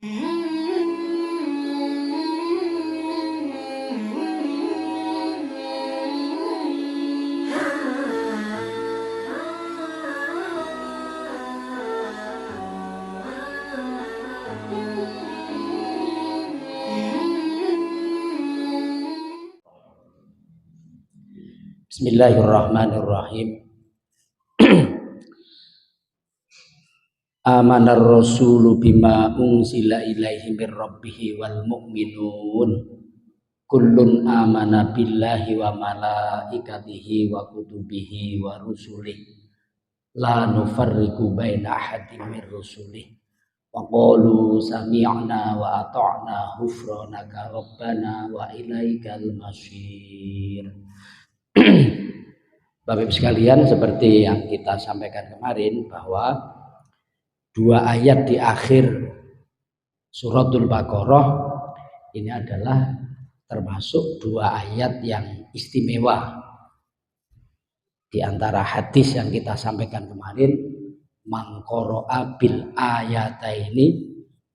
Bismillahirrahmanirrahim. Amanar rasulu bima unzila ilaihi mir rabbih wal mu'minun kullun amana billahi wa malaikatihi wa kutubihi wa rusulihi la nufarriqu baina ahadin mir rusulihi wa qalu sami'na wa ata'na ghufranaka rabbana wa ilaikal masir. Bapak Ibu sekalian, seperti yang kita sampaikan kemarin bahwa dua ayat di akhir suratul Baqarah ini adalah termasuk dua ayat yang istimewa. Di antara hadis yang kita sampaikan kemarin, man qara'a bil ayataini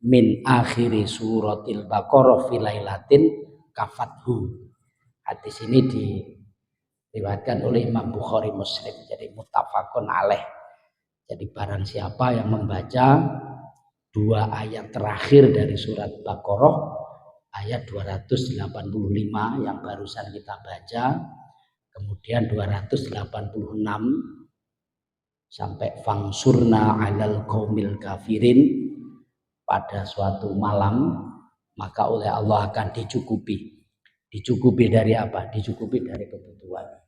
min akhiri suratil Baqarah fi lailatin kafathu. Hadis ini diriwayatkan oleh Imam Bukhari Muslim, jadi muttafaqun alaih. Jadi barang siapa yang membaca dua ayat terakhir dari surat Baqarah, ayat 285 yang barusan kita baca, kemudian 286 sampai fangsurna alal qaumil kafirin, pada suatu malam maka oleh Allah akan dicukupi. Dicukupi dari apa? Dicukupi dari kebutuhan.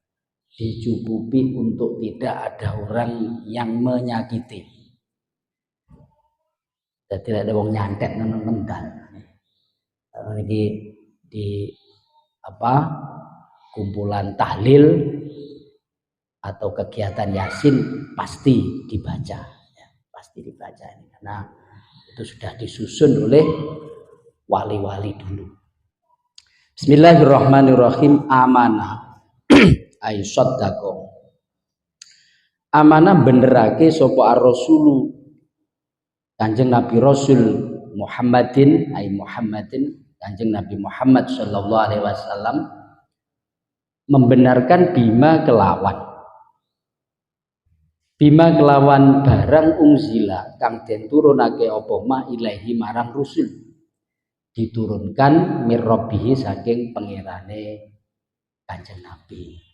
Dicukupi untuk tidak ada orang yang menyakiti. Jadi tidak ada orang nyantet nendang. Ini di kumpulan tahlil atau kegiatan yasin pasti dibaca, ya, pasti dibaca ini karena itu sudah disusun oleh wali-wali dulu. Bismillahirrahmanirrahim. Amanah ay saddaqo. Amanah benerake sapa ar-rasulu Kanjeng Nabi Rasul Muhammadin ay Muhammadin, Kanjeng Nabi Muhammad sallallahu alaihi wasallam membenarkan bima kelawan barang unzila kang den turunake apa ma ilahi marang rusul, diturunkan mir rabbihi saking pangerane Kanjeng Nabi,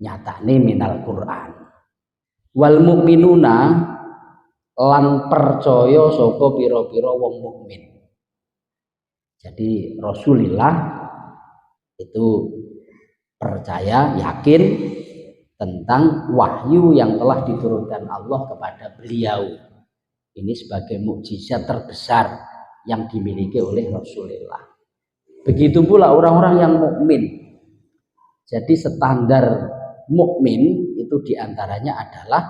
nyatane minal Quran. Wal mukminuna lan percaya sapa pira-pira wong mukmin. Jadi Rasulullah itu percaya, yakin tentang wahyu yang telah diturunkan Allah kepada beliau. Ini sebagai mukjizat terbesar yang dimiliki oleh Rasulullah. Begitu pula orang-orang yang mukmin. Jadi standar mukmin itu diantaranya adalah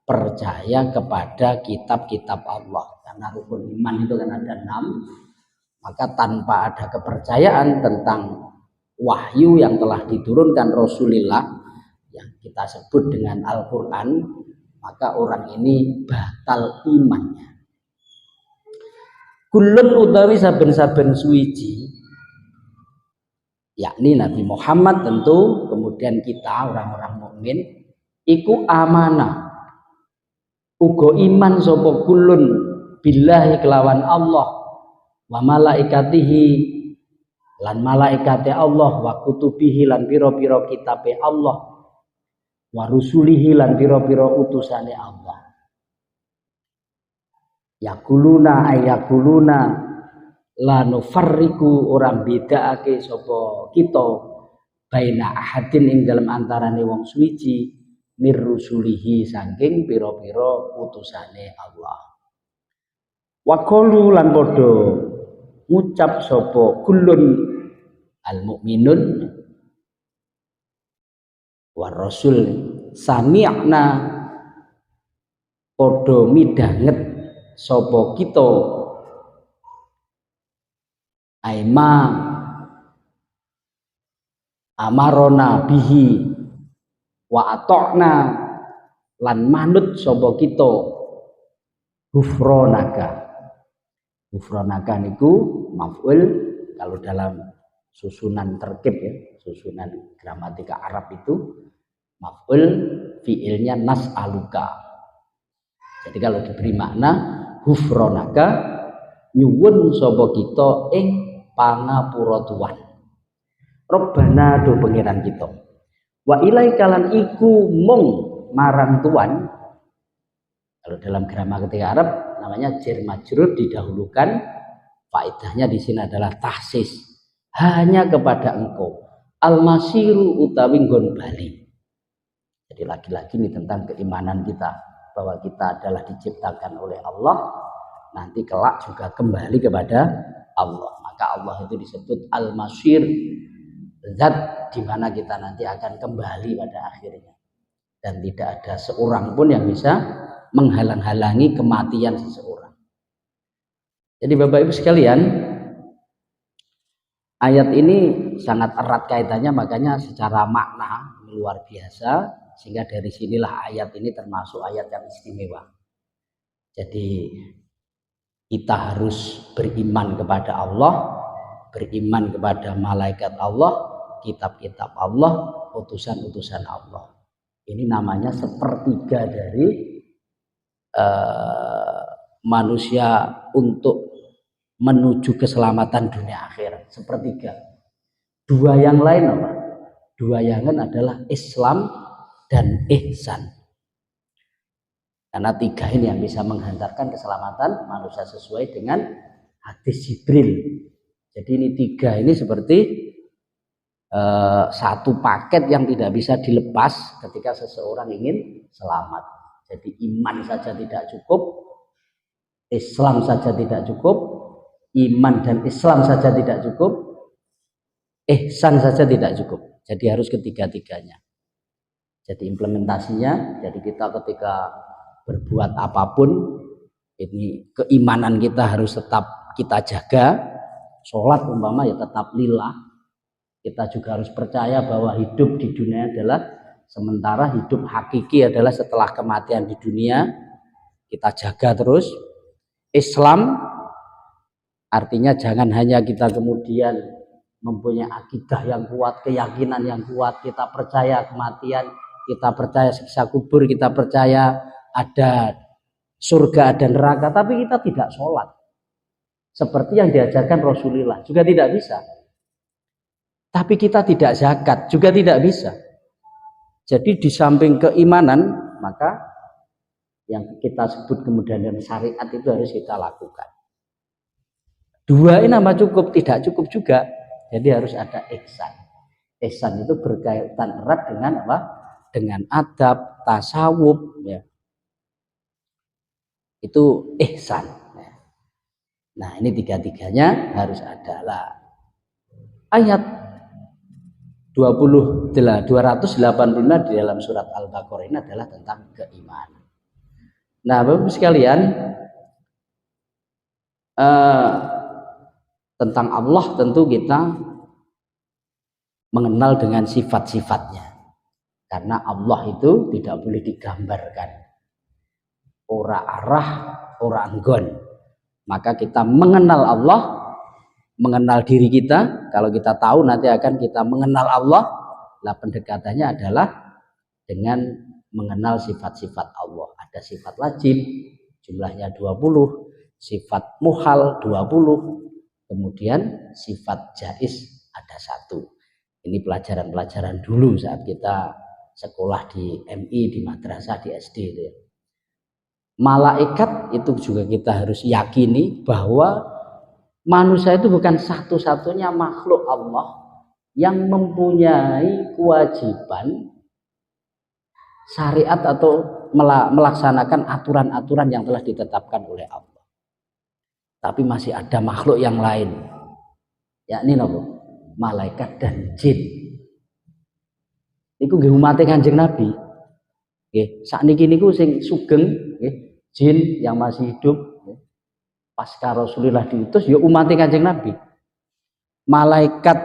percaya kepada kitab-kitab Allah. Karena rukun iman itu kan ada 6. Maka tanpa ada kepercayaan tentang wahyu yang telah diturunkan Rasulullah yang kita sebut dengan Al-Quran, maka orang ini batal imannya. Kullun utawi saben-saben suwiji, yakni Nabi Muhammad tentu, kemudian kita orang-orang mukmin, iku amanah uga iman sapa kullun billahi kelawan Allah, wa malaikatihi lan malaikate Allah, wa kutubihi lan pira-pira kitabe Allah, wa rusulihi lan pira-pira utusane Allah. Yakuluna ayakuluna la nufarriqu, orang bedaake sapa kita baina ahadin ing dalam antarane wong suwiji mir rusulihi saking pira-pira utusane Allah. Wa qalu lan padha ngucap sapa kullun al mukminun wa rasul sami'na, padha midhanget sapa kita aima amarona bihi wa ata'na lan manut sapa kita ghufranaka Ghufranaka niku maf'ul kalau dalam susunan terkib ya, susunan gramatika Arab itu maf'ul fiilnya nas'aluka. Jadi kalau diberi makna ghufranaka nyuwun sapa kita ing pangapura tuan. Robbana do pangeran kita. Wa ilaikalan iku mung marang tuan. Kalau dalam gramatika Arab namanya jar majrur didahulukan, faedahnya di sini adalah tahsis. Hanya kepada engkau. Al-masiru utawi nggon bali. Jadi lagi-lagi ini tentang keimanan kita bahwa kita adalah diciptakan oleh Allah, nanti kelak juga kembali kepada Allah. Maka Allah itu disebut Al-Masir, zat di mana kita nanti akan kembali pada akhirnya. Dan tidak ada seorang pun yang bisa menghalang-halangi kematian seseorang. Jadi Bapak Ibu sekalian, ayat ini sangat erat kaitannya, makanya secara makna luar biasa, sehingga dari sinilah ayat ini termasuk ayat yang istimewa. Jadi kita harus beriman kepada Allah, beriman kepada malaikat Allah, kitab-kitab Allah, utusan-utusan Allah. Ini namanya sepertiga dari manusia untuk menuju keselamatan dunia akhirat. Sepertiga. Dua yang lain apa? Dua yang lain adalah Islam dan ihsan. Karena tiga ini yang bisa menghantarkan keselamatan manusia sesuai dengan hadis Jibril. Jadi ini tiga ini seperti satu paket yang tidak bisa dilepas ketika seseorang ingin selamat. Jadi iman saja tidak cukup, Islam saja tidak cukup, iman dan Islam saja tidak cukup, ihsan saja tidak cukup. Jadi harus ketiga-tiganya. Jadi implementasinya, jadi kita ketika berbuat apapun, ini keimanan kita harus tetap kita jaga. Sholat umpama ya tetap lillah. Kita juga harus percaya bahwa hidup di dunia adalah sementara, hidup hakiki adalah setelah kematian di dunia. Kita jaga terus. Islam artinya jangan hanya kita kemudian mempunyai akidah yang kuat, keyakinan yang kuat, kita percaya kematian, kita percaya siksa kubur, kita percaya ada surga, ada neraka, tapi kita tidak sholat seperti yang diajarkan Rasulullah, juga tidak bisa. Tapi kita tidak zakat, juga tidak bisa. Jadi di samping keimanan, maka yang kita sebut kemudian dengan syariat itu harus kita lakukan. Dua ini nama cukup, tidak cukup juga. Jadi harus ada ihsan. Ihsan itu berkaitan erat dengan apa? Dengan adab, tasawuf, ya. Itu ihsan. Nah, ini tiga-tiganya harus ada lah. Ayat 285 di dalam surat Al-Baqarah ini adalah tentang keimanan. Nah, Bapak sekalian, tentang Allah tentu kita mengenal dengan sifat-sifatnya, karena Allah itu tidak boleh digambarkan, ora arah, ora anggon. Maka kita mengenal Allah, mengenal diri kita. Kalau kita tahu nanti akan kita mengenal Allah, lah pendekatannya adalah dengan mengenal sifat-sifat Allah. Ada sifat wajib, jumlahnya 20, sifat muhal 20, kemudian sifat jaiz ada 1. Ini pelajaran-pelajaran dulu saat kita sekolah di MI, di madrasah, di SD itu ya. Malaikat itu juga kita harus yakini bahwa manusia itu bukan satu-satunya makhluk Allah yang mempunyai kewajiban syariat atau melaksanakan aturan-aturan yang telah ditetapkan oleh Allah. Tapi masih ada makhluk yang lain, yakni apa? Malaikat dan jin. Iku nggih umate Kanjeng Nabi. Nggih, sakniki niku sing sugeng nggih, jin yang masih hidup nggih. Pasca Rasulullah diutus ya umat Kanjeng Nabi. Malaikat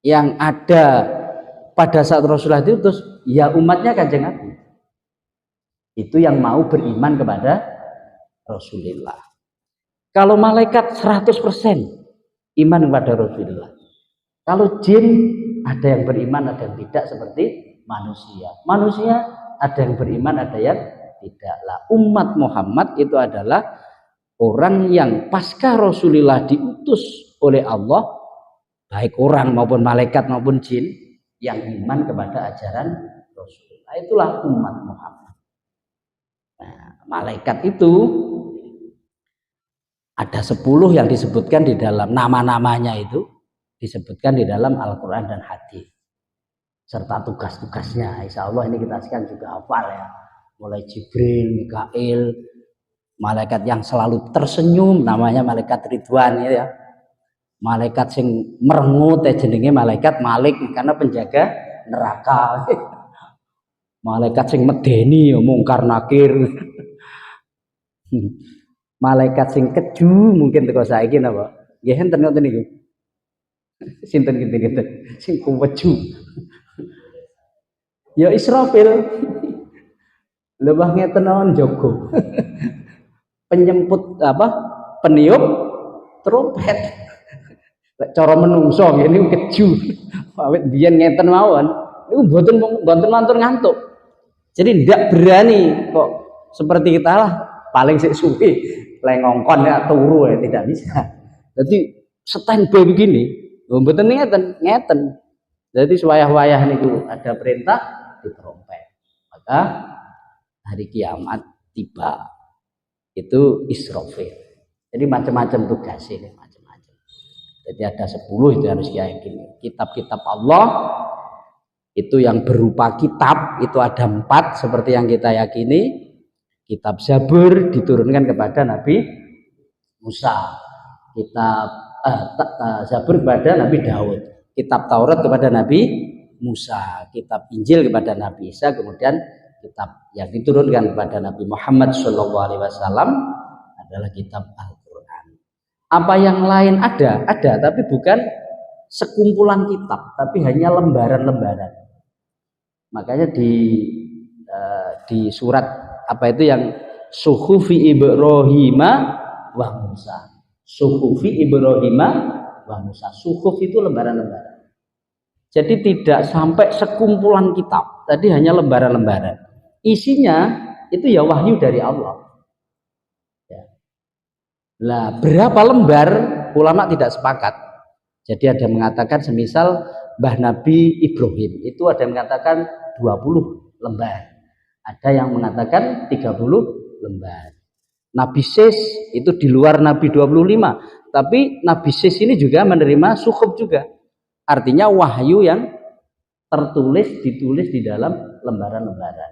yang ada pada saat Rasulullah diutus ya umatnya Kanjeng Nabi. Itu yang mau beriman kepada Rasulullah. Kalau malaikat 100% iman kepada Rasulullah. Kalau jin ada yang beriman, ada yang tidak, seperti manusia. Manusia ada yang beriman, ada yang tidak. Lah, umat Muhammad itu adalah orang yang pasca Rasulullah diutus oleh Allah, baik orang maupun malaikat maupun jin, yang iman kepada ajaran Rasulullah. Itulah umat Muhammad. Nah, malaikat itu ada 10 yang disebutkan di dalam nama-namanya, itu disebutkan di dalam Al-Quran dan hadis serta tugas-tugasnya. Insya Allah ini kita sekarang juga hafal ya, mulai Jibril, Mikail, malaikat yang selalu tersenyum namanya malaikat Ridwan ya. Malaikat sing merengut jenenge malaikat Malik karena penjaga neraka. Malaikat sing medeni ya mungkar nakir. Malaikat sing keju mungkin teko saiki napa? Nggih enten ngoten niku. Sinten kinten sing kuweju. Ya Israfil. Lebah ngeten naon jogo. Penyemput apa? Peniup trompet. Cara menungso ngene keju. Awit biyen ngeten mawon. Niku mboten ngantuk. Jadi ndak berani kok seperti kita lah paling sik suwi lengongkon ya turu ya, tidak bisa. Jadi standby begini, mboten ngeten. Jadi wayah-wayah niku ada perintah di trompet. Maka hari kiamat tiba. Itu Israfil. Jadi macam-macam tugas ini, macam-macam. Jadi ada 10 itu harus diyakini. Kitab-kitab Allah itu yang berupa kitab itu ada 4 seperti yang kita yakini. Kitab Zabur diturunkan kepada Nabi Musa, kitab Zabur kepada Nabi Daud, kitab Taurat kepada Nabi Musa, kitab Injil kepada Nabi Isa, kemudian kitab yang diturunkan kepada Nabi Muhammad SAW adalah kitab Al-Quran. Apa yang lain ada, tapi bukan sekumpulan kitab, tapi hanya lembaran-lembaran. Makanya di surat apa itu yang Suhufi Ibrahim wa Musa. Suhufi Ibrahim wa Musa. Suhuf itu lembaran-lembaran. Jadi tidak sampai sekumpulan kitab, tadi hanya lembaran-lembaran. Isinya itu ya wahyu dari Allah. Ya. Lah berapa lembar ulama tidak sepakat. Jadi ada yang mengatakan semisal Mbah Nabi Ibrahim itu ada yang mengatakan 20 lembar. Ada yang mengatakan 30 lembar. Nabi Sis itu di luar Nabi 25. Tapi Nabi Sis ini juga menerima suhuf juga. Artinya wahyu yang ditulis di dalam lembaran-lembaran.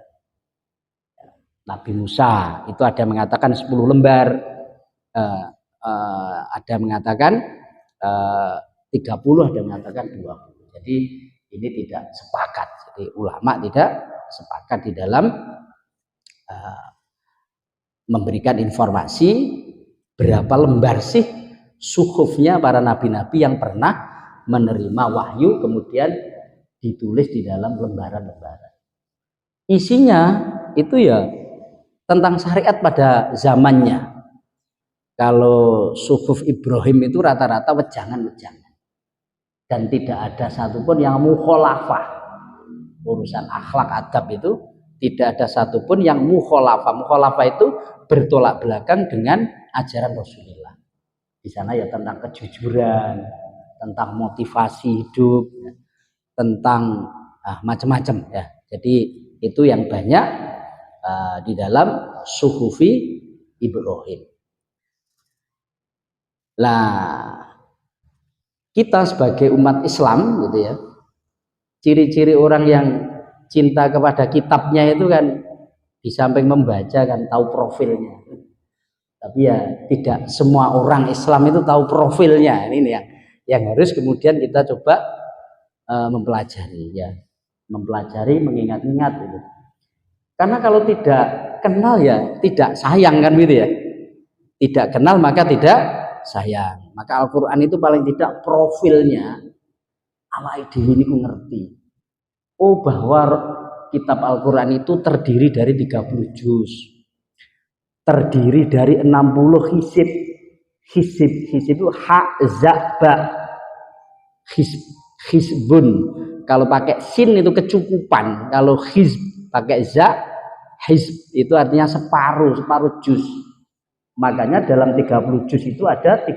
Nabi Musa itu ada yang mengatakan 10 lembar. Ada yang mengatakan 30, ada yang mengatakan 20. Jadi ini tidak sepakat. Jadi ulama tidak sepakat di dalam memberikan informasi berapa lembar sih suhufnya para nabi-nabi yang pernah menerima wahyu kemudian ditulis di dalam lembaran-lembaran. Isinya itu ya tentang syariat pada zamannya. Kalau suhuf Ibrahim itu rata-rata wejangan-wejangan dan tidak ada satupun yang mukhalafah. Urusan akhlak adab itu tidak ada satupun yang mukhalafah. Mukhalafah itu bertolak belakang dengan ajaran Rasulullah. Di sana ya tentang kejujuran, tentang motivasi hidup, tentang macam-macam ya. Jadi itu yang banyak di dalam Suhufi Ibrahim. Lah kita sebagai umat Islam gitu ya, ciri-ciri orang yang cinta kepada kitabnya itu kan di samping membaca kan tahu profilnya. Tapi ya tidak semua orang Islam itu tahu profilnya. Ini yang harus kemudian kita coba mempelajari ya, mempelajari, mengingat-ingat gitu. Karena kalau tidak kenal ya tidak sayang kan gitu ya. Tidak kenal maka tidak sayang. Maka Al-Quran itu paling tidak profilnya awake dhewe niku ngerti. Oh bahwa kitab Al-Quran itu terdiri dari 30 juz. Terdiri dari 60 hizib. Hisib itu ha za ba. Hizbun. Kalau pakai sin itu kecukupan. Kalau hizb pakai za, hizb itu artinya separuh juz. Makanya dalam 30 juz itu ada 60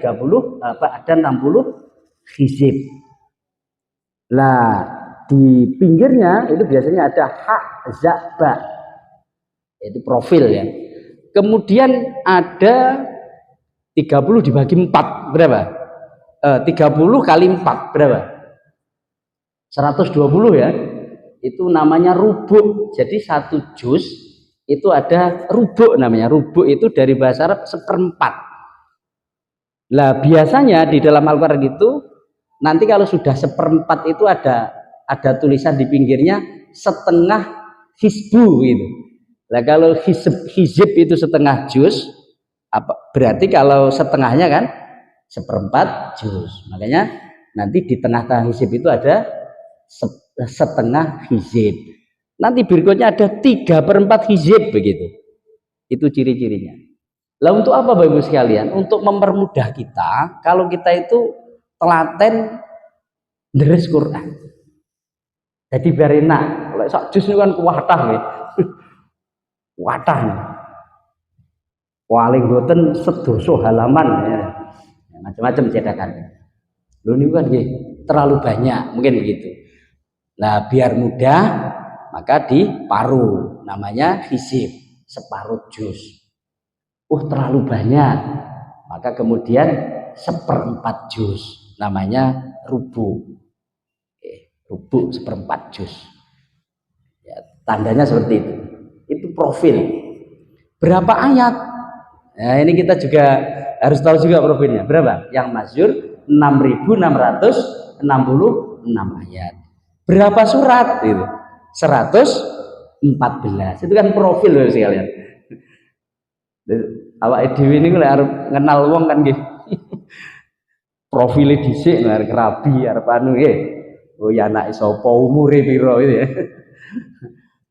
hizib. Lah di pinggirnya itu biasanya ada ha za ba. Itu profil ya. Kemudian ada 30 dibagi 4 berapa? 30 kali 4 berapa? 120 ya. Itu namanya rubuk. Jadi satu juz itu ada rubuk namanya. Rubuk itu dari bahasa Arab seperempat. Lah biasanya di dalam Al-Qur'an itu nanti kalau sudah seperempat itu ada tulisan di pinggirnya setengah hizbu gitu. Lah kalau hizib itu setengah juz, berarti kalau setengahnya kan seperempat juz. Makanya nanti di tengah-tengah hizib itu ada setengah hizib. Nanti berikutnya ada 3/4 hizib begitu. Itu ciri-cirinya. Lah untuk apa Bapak Ibu sekalian? Untuk mempermudah kita kalau kita itu telaten deres Quran. Jadi biar enak. Kalau sak juz itu kan kuwatah nggih. Kuwatah. Paling boten sedoso halaman ya. Macam-macam cetakan. Lho niku kan nggih terlalu banyak, mungkin begitu. Nah, biar mudah maka diparuh, namanya hizib, separuh juz. Terlalu banyak, maka kemudian 1/4 juz, namanya rubuk. Rubuk 1/4 juz. Ya, tandanya seperti itu. Itu profil. Berapa ayat? Nah, ini kita juga harus tahu juga profilnya. Berapa? Yang masyhur 6.666 ayat. Berapa surat itu? 114. Itu kan profil loh sekalian. Awak dhewe niku lek arep kenal wong kan nggih. Profile dhisik arep rabi, arep anu nggih. Oh ya anak sapa, umure pira gitu ya.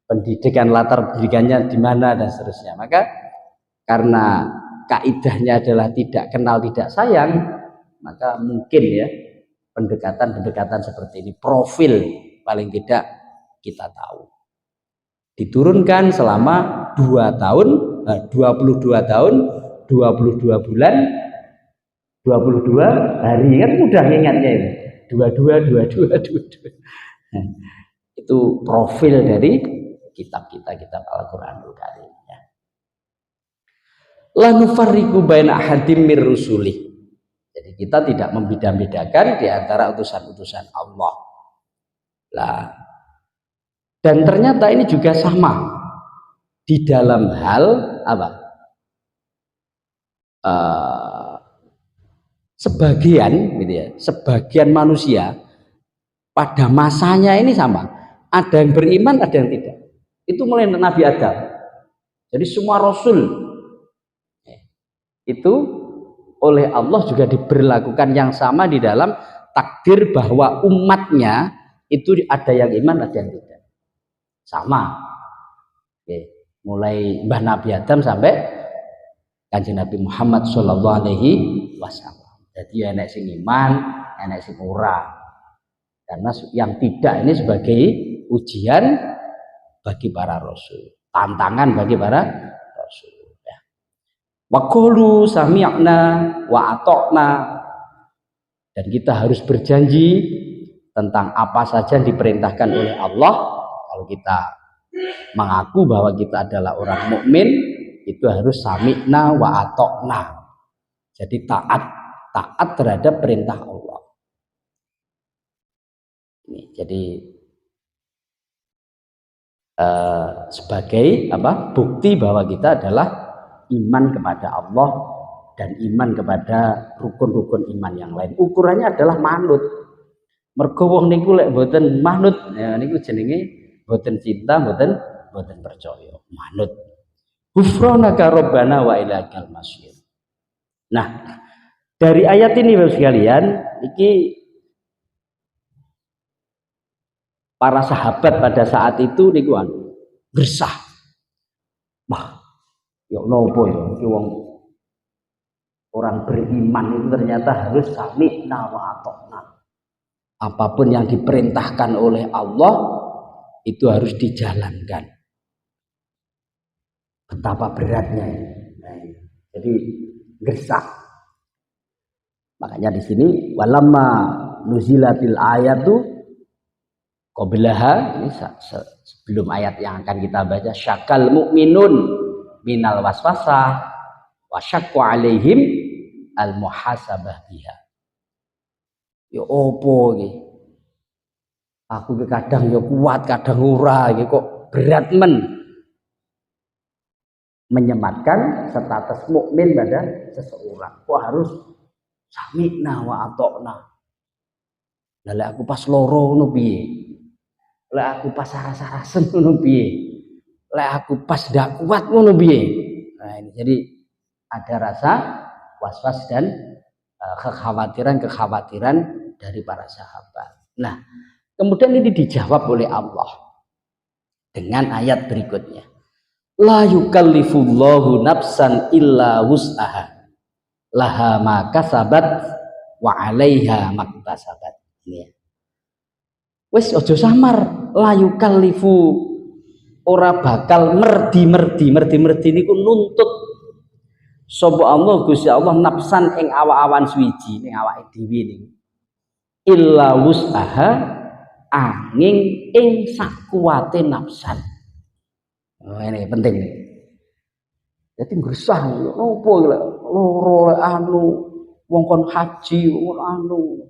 Pendidikan latar pendidikannya di mana dan seterusnya. Maka karena kaidahnya adalah tidak kenal tidak sayang, maka mungkin ya pendekatan-pendekatan seperti ini, profil paling tidak kita tahu. Diturunkan selama 2 tahun, 22 tahun, 22 bulan, 22 hari, kan mudah ingatnya itu. 22. Nah, itu profil dari kitab Al-Qur'anul Karim. La nufarriqu baina ahadin mir rusulih. Jadi kita tidak membeda-bedakan di antara utusan-utusan Allah. Lah, dan ternyata ini juga sama di dalam hal apa? Sebagian gitu ya, sebagian manusia pada masanya ini sama. Ada yang beriman, ada yang tidak. Itu mulai Nabi Adam. Jadi semua rasul itu oleh Allah juga diberlakukan yang sama di dalam takdir bahwa umatnya itu ada yang iman, ada yang tidak. Sama. Oke. Mulai Mbah Nabi Adam sampai Kanjeng Nabi Muhammad sallallahu alaihi wasallam. Jadi enek sing iman, enek sing ora. Karena yang tidak ini sebagai ujian bagi para rasul, tantangan bagi para rasul. Wa qalu sami'na wa ata'na, dan kita harus berjanji tentang apa saja yang diperintahkan oleh Allah. Kalau kita mengaku bahwa kita adalah orang mukmin, itu harus sami'na wa ata'na. Jadi taat terhadap perintah Allah. Ini jadi sebagai apa? Bukti bahwa kita adalah iman kepada Allah dan iman kepada rukun-rukun iman yang lain. Ukurannya adalah manut. Mergo wong niku lek mboten manut, ya niku jenenge mboten cinta, mboten percaya. Manut. Ghufranaka rabbana wa ilaikal masyir. Nah, dari ayat ini Bapak sekalian, iki para sahabat pada saat itu niku gersah. Wah, ya nopo ya iki wong Orang beriman itu ternyata harus sami'na wa ata'na. Apapun yang diperintahkan oleh Allah itu harus dijalankan. Betapa beratnya ini. Nah, jadi gersah. Makanya di sini walamma nuzilatil ayatu qablaha, ini sebelum ayat yang akan kita baca, syakal mu'minun minal waswasah wa syakku alaihim al muhasabah biha. Ya opo iki? Aku kadang ya kuat, kadang ora iki kok berat menyematkan status mukmin pada seseorang. Kok harus sami'na wa ata'na. Lah aku pas loro ngono piye? Lah aku pas saras-sarasen ngono piye? Lah aku pas ndak kuat ngono piye? Nah, ini jadi ada rasa was-was dan kekhawatiran dari para sahabat. Nah, kemudian ini dijawab oleh Allah dengan ayat berikutnya. La yukallifullahu nafsan illa wus'aha. Laha ma kasabat wa 'alaiha maktasabat. Ini ya. Wis aja samar, la yukallifu, ora bakal merdi niku nuntut sapa Allah Gusti Allah nafsan ing awak-awan suwiji ning awake dhewe niku. Illa wus'aha, angin ing sakuwate nafsan. Oh, ini penting nih. Jadi gersah opo loro anu wong kon haji wong anu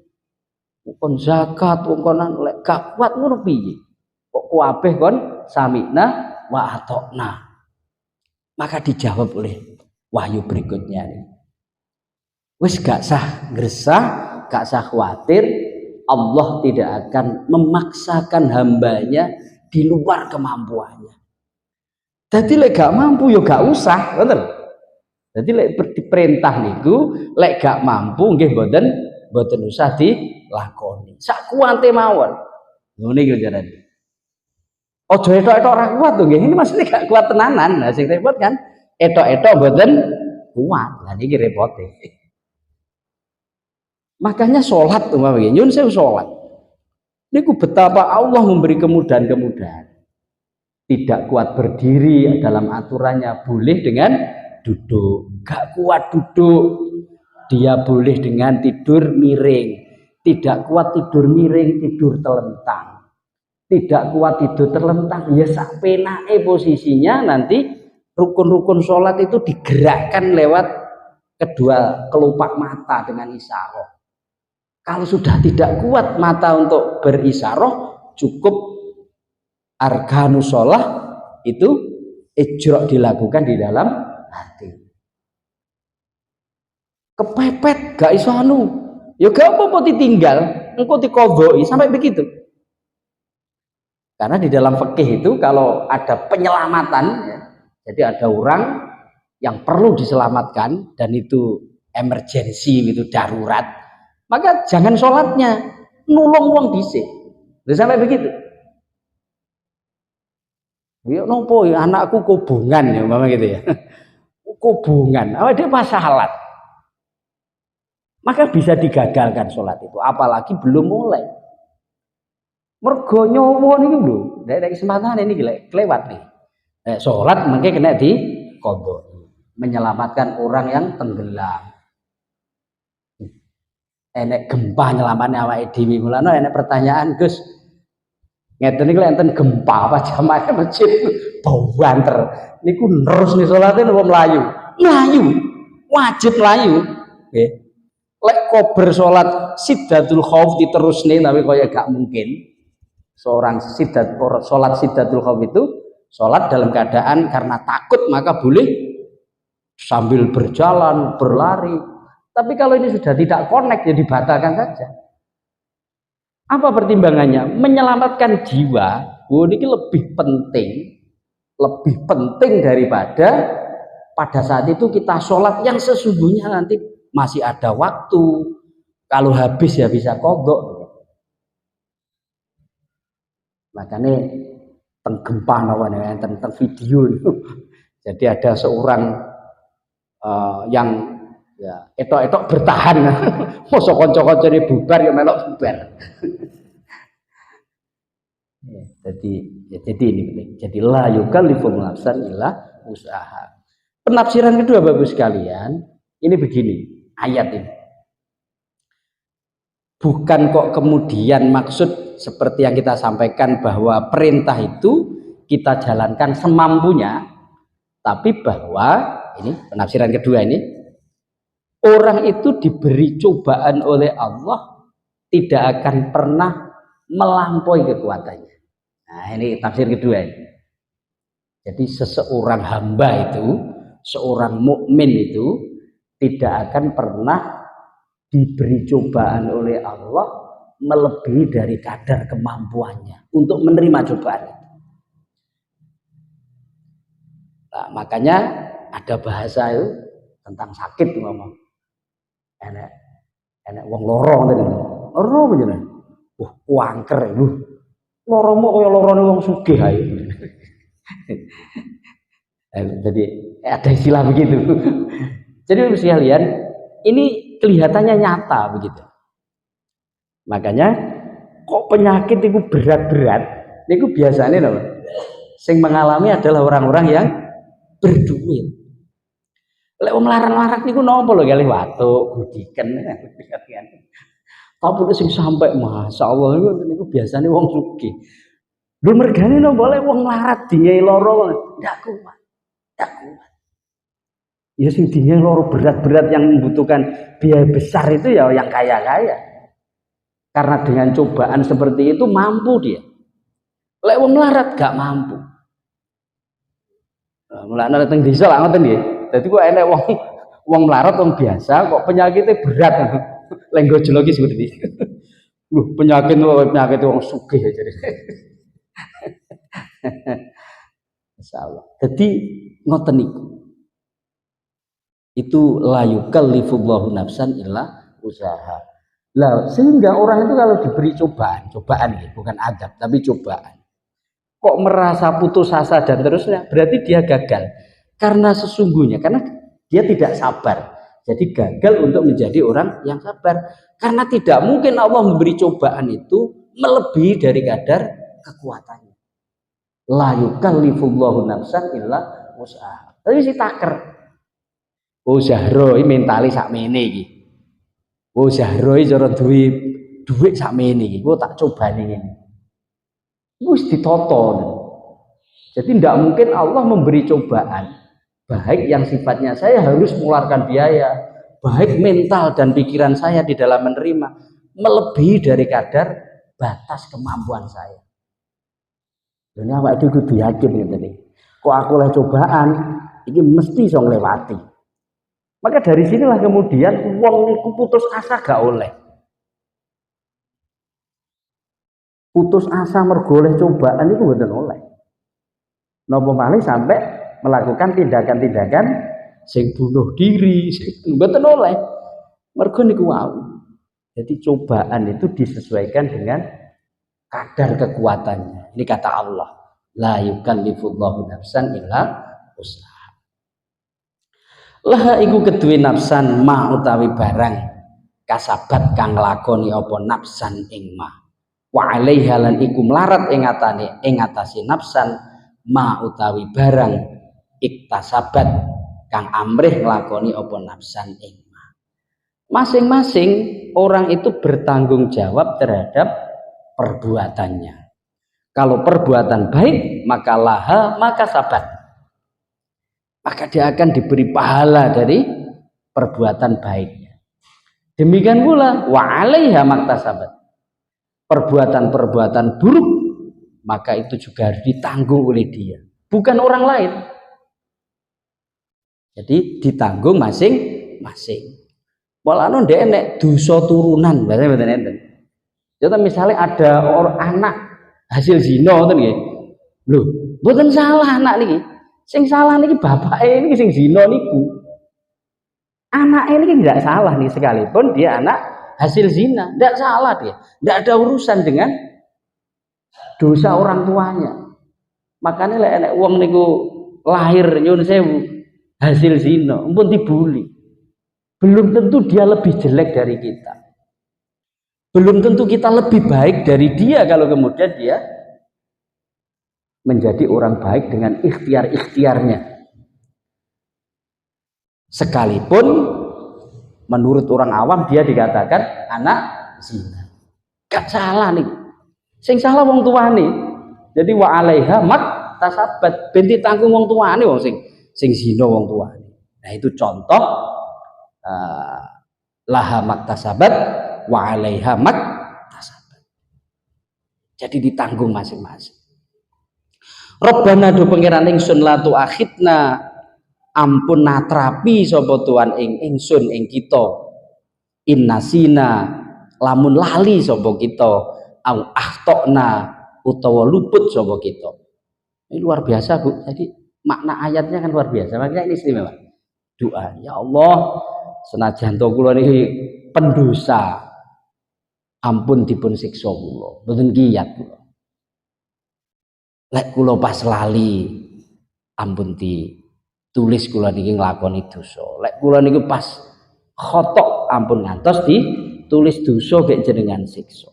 wong kon zakat wong kon lek gak kuat ngono piye? Kok kabeh kon sami'na wa ata'na. Maka dijawab oleh wahyu berikutnya nih. Wis gak sah gersah, gak sah khawatir, Allah tidak akan memaksakan hambanya di luar kemampuannya. Jadi lek gak mampu ya gak usah, betul. Jadi lek diperintah niku, lek gak mampu nggih mboten usah dilakoni. Sak kuwate mawon. Ngono iki jarane. Aja etok-etok ora kuat to nggih. Ini maksudnya gak kuat tenanan. Nah sing repot kan etok-etok mboten kuat. Lah niki repote. Makanya sholat umpama nggih, nyun sewu sholat. Niku betapa Allah memberi kemudahan-kemudahan. Tidak kuat berdiri dalam aturannya, boleh dengan duduk. Gak kuat duduk, dia boleh dengan tidur miring. Tidak kuat tidur miring, tidur telentang. Tidak kuat tidur terlentang, ya sak penake posisinya. Nanti rukun-rukun sholat itu digerakkan lewat kedua kelopak mata dengan isyarah. Kalau sudah tidak kuat mata untuk berisyarah, cukup arkanus sholat itu ijra' dilakukan di dalam hati. Kepepet gak iso anu, ya gak apa-apa ditinggal, engko diqodhoi sampai begitu. Karena di dalam fikih itu kalau ada penyelamatan ya, jadi ada orang yang perlu diselamatkan dan itu emergensi, itu darurat, maka jangan sholatnya, nulung wong dhisik. Sampai begitu. Ya nopo ya anakku kobongan ya mama gitu ya. Kobongan, awake dhewe masalah. Maka bisa digagalkan sholat itu, apalagi belum mulai. Mergo nyowo niki lho, nek kesempatan ini kelewat nih. Sholat mungkin kena di qadha, menyelamatkan orang yang tenggelam. Enek gempa nyelamane awake dhewe. Mulane enek pertanyaan, Gus. Ngeten niku enten gempa apa jamaah masjid banter. Niku nerus nih salate napa mlayu? Mlayu. Wajib mlayu. Nggih. Lek kober salat Siddatul Khauf diterusne tapi kaya gak mungkin. Seorang salat Siddatul Khauf itu salat dalam keadaan karena takut maka boleh sambil berjalan, berlari. Tapi kalau ini sudah tidak connect ya dibatalkan saja. Apa pertimbangannya? Menyelamatkan jiwa. Ini lebih penting daripada pada saat itu kita sholat yang sesungguhnya nanti masih ada waktu. Kalau habis ya bisa qadha. Makanya tenggempa nawane tentang video itu. Jadi ada seorang yang Ya, etok-etok bertahan. Mosok kanca-kancane bubar ya melok bubar. Ya, jadi ini penting. Jadi la yukallifu nafsan illa usaha. Penafsiran kedua Bapak sekalian, ini begini, ayat ini. Bukan kok kemudian maksud seperti yang kita sampaikan bahwa perintah itu kita jalankan semampunya, tapi bahwa ini penafsiran kedua ini, orang itu diberi cobaan oleh Allah tidak akan pernah melampaui kekuatannya. Nah, ini tafsir kedua ini. Jadi seseorang hamba itu, seorang mukmin itu tidak akan pernah diberi cobaan oleh Allah melebihi dari kadar kemampuannya untuk menerima cobaan itu. Nah, makanya ada bahasa itu tentang sakit ngomong. Enak wong loro ngene. Loro bener. Kuangker lho. Loromu kaya lorone wong sugih ae. Jadi ada istilah begitu. Jadi sekalian, ini kelihatannya nyata begitu. Makanya kok penyakit itu berat-berat, itu biasanya loh. Sing mengalami adalah orang-orang yang berduit. Lek wong larang-larang niku napa lho kalih watuk, gudiken. Tapi sing sampai masyaallah niku biasanya wong sugih. Lho mergane napa lek wong larat dinyai lara ndak kuat. Ndak kuat. Ya sing dinyai lara berat-berat yang membutuhkan biaya besar itu ya yang kaya-kaya. Karena dengan cobaan seperti itu mampu dia. Lek wong larat gak mampu. Mulane teng desa lak ngoten nggih. Dadi kok enek wong melarat wong biasa kok penyakitnya berat. Lenggo jelo iki seperti iki. Loh, penyakit wong sugih ya jadi. Insyaallah. Jadi ngoten niku. Itu la yukallifullahu nafsan illa usaha. Lah sehingga orang itu kalau diberi cobaan ya, bukan adab tapi cobaan. Kok merasa putus asa dan terusnya, berarti dia gagal. Karena sesungguhnya, karena dia tidak sabar. Jadi gagal untuk menjadi orang yang sabar. Karena tidak mungkin Allah memberi cobaan itu melebihi dari kadar kekuatannya. La yukallifullahu nafsan illa usaha. Tapi si taker. Oh Zahro ini mentali sakmene iki. Oh Zahro iki cara duit sakmene iki. Kok tak cobane ngene. Wis ditoto. Jadi tidak mungkin Allah memberi cobaan baik yang sifatnya saya harus mengeluarkan biaya, baik mental dan pikiran saya di dalam menerima melebihi dari kadar batas kemampuan saya. Ini awak itu kudu yakin gitu nih. Kok aku oleh cobaan, ini mesti iso nglewati. Maka dari sinilah kemudian wong niku putus asa gak oleh. Putus asa mergo oleh cobaan itu mboten oleh. Napa malih sampai melakukan tindakan-tindakan sing bunuh diri, sing mboten oleh. Mergo niku wau. Jadi cobaan itu disesuaikan dengan kadar kekuatannya. Ini kata Allah, la yukallifullahu nafsan illa usaha. Lah iku keduwe nafsan ma utawi barang kasabat kang lakoni apa nafsan ing ma. Wa alaiha lan iku mlarat ing atase nafsan ma utawi barang iktasabat kang amrih nglakoni apa nafsan ing ma. Masing-masing orang itu bertanggung jawab terhadap perbuatannya. Kalau perbuatan baik maka laha maka sabat. Maka dia akan diberi pahala dari perbuatan baiknya. Demikian pula wa 'alaiha maktasabat. Perbuatan-perbuatan buruk maka itu juga harus ditanggung oleh dia, bukan orang lain. Jadi ditanggung masing-masing. Walano ndek nek dosa turunan, bahasa mboten enten. Jadi misalnya ada orang anak hasil zina ngoten nggih. Lho, mboten salah anak niki. Sing salah niki bapake niki sing zina niku. Anaknya ini tidak salah nih sekalipun dia anak hasil zina, tidak salah dia. Tidak ada urusan dengan dosa orang tuanya. Makanya lek wong niku lahir nyun sewu hasil zina, ampun dibuli. belum tentu dia lebih jelek dari kita. Belum tentu kita lebih baik dari dia kalau kemudian dia menjadi orang baik dengan ikhtiar-ikhtiarnya. Sekalipun menurut orang awam dia dikatakan anak zina. Gak salah nih. Sing salah wong tuane. Jadi wa alaiha mak tasabat, ben ditanggung wong tuane wong sing zina wong tuane. Nah itu contoh laha mak tasabat wa alaiha mak tasabat. Jadi ditanggung masing-masing. Rabbana do pangeran ingsun la tuakhidna, ampun natrapi sapa tuan ingsun ing kita, innasina lamun lali sapa kita, au akhtona utawa luput sapa kita. Ini luar biasa Bu. Jadi makna ayatnya kan luar biasa. Makanya ini istimewa. Doa, ya Allah, senajan to kula niki pendosa, ampun dipun siksa kula. Mboten kiyat kula. Lek kula pas lali, ampun ditulis kula niki nglakoni dosa. Lek kula niku pas khotok, ampun ngantos ditulis dosa gek jenengan siksa.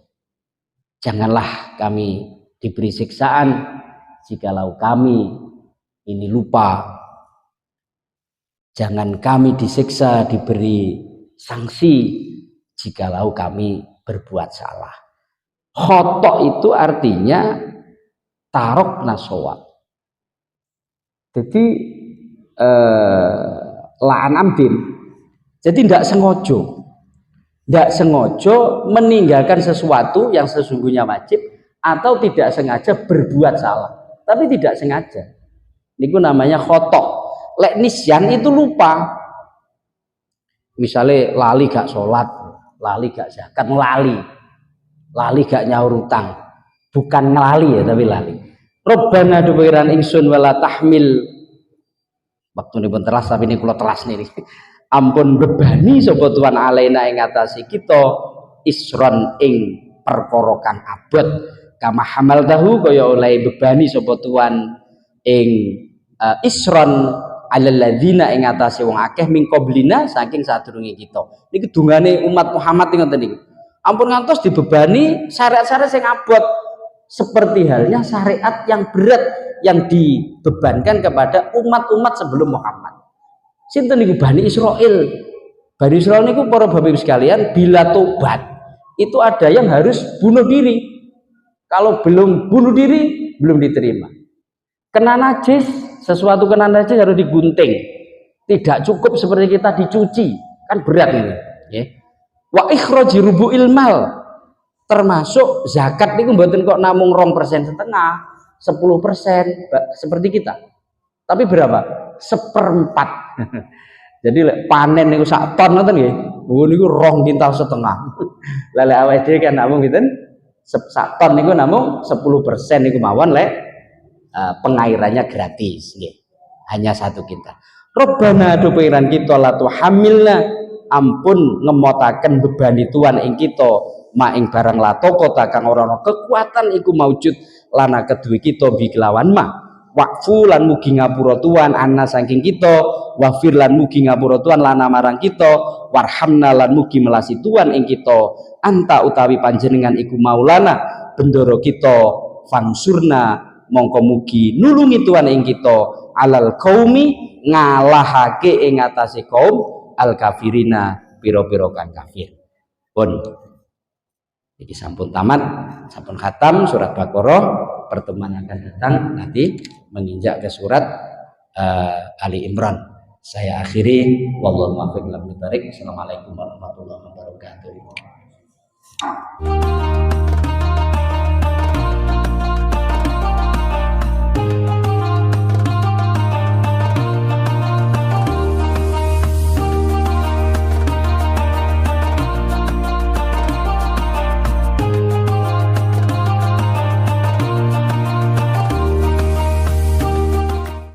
Janganlah kami diberi siksaan jikalau kami ini lupa. Jangan kami disiksa, diberi sanksi jikalau kami berbuat salah. Khotok itu artinya tarok nasawab. Jadi la'an amdin. Jadi tidak sengaja meninggalkan sesuatu yang sesungguhnya wajib, atau tidak sengaja berbuat salah, tapi tidak sengaja. Itu namanya khotok. Lek nisyan itu lupa. Misalnya lali gak sholat, lali gak zakat, lali gak nyaur utang. Bukan ngelali ya, tapi lali. Rabbana do pangeran ingsun wala tahmil. Waktu ini pun telas, tapi ini kula telas nih. Ampun bebani sapa tuan alaina ing atase kita isron ing perkara kang abot, kama hamal tahu kaya oleh bebani sapa tuan ing isron alal ladzina ing atase wong akeh min qablina saking sadurunge kita. Niki dungane umat Muhammad ngoten niku. Ampun ngantos dibebani syariat-syariat sing abot, seperti halnya syariat yang berat yang dibebankan kepada umat-umat sebelum Muhammad. Sinten niku Bani Israil. Bani Israil niku para bapak sekalian, bila tobat itu ada yang harus bunuh diri. Kalau belum bunuh diri belum diterima. Kena najis, sesuatu kena najis harus digunting. Tidak cukup seperti kita dicuci, kan berat ini, ya. Wa ikhraji rubu'il mal, termasuk zakat niku mboten kok namung 2,5%, 10% seperti kita. Tapi berapa? 1/4. Jadi panen niku sak ton ngoten nggih. Oh niku 2,5 kintal. Lha awake dhewe kan namung pinten? Sak ton niku namung 10% niku mawon lek pengairannya gratis nggih. Hanya 1 kintal. Rabbana do pangeran kita la tuhamilna, ampun ngemotaken beban tuan ing kita ma ing barang lato kota kang ora ana kekuatan iku maujud lana kedue kita bi kelawan ma waqfu lan mugi ngapura tuan anna saking kita, wafir lan mugi ngapura tuan lana marang kita, warhamna lan mugi melasi tuan ing kita, anta utawi panjenengan iku maulana bendoro kita, fansurna mongko mugi nulungi tuan ing kita, alal qaumi ngalahake ing atase kaum al kafirina piro-piro kang kafir. Pun iki sampun tamat, sampun khatam surat Baqarah. Pertemuan akan datang nanti menginjak ke surat Ali Imran. Saya akhiri, wallahu muwaffiq ila aqwamit thoriq. Assalamualaikum warahmatullahi wabarakatuh.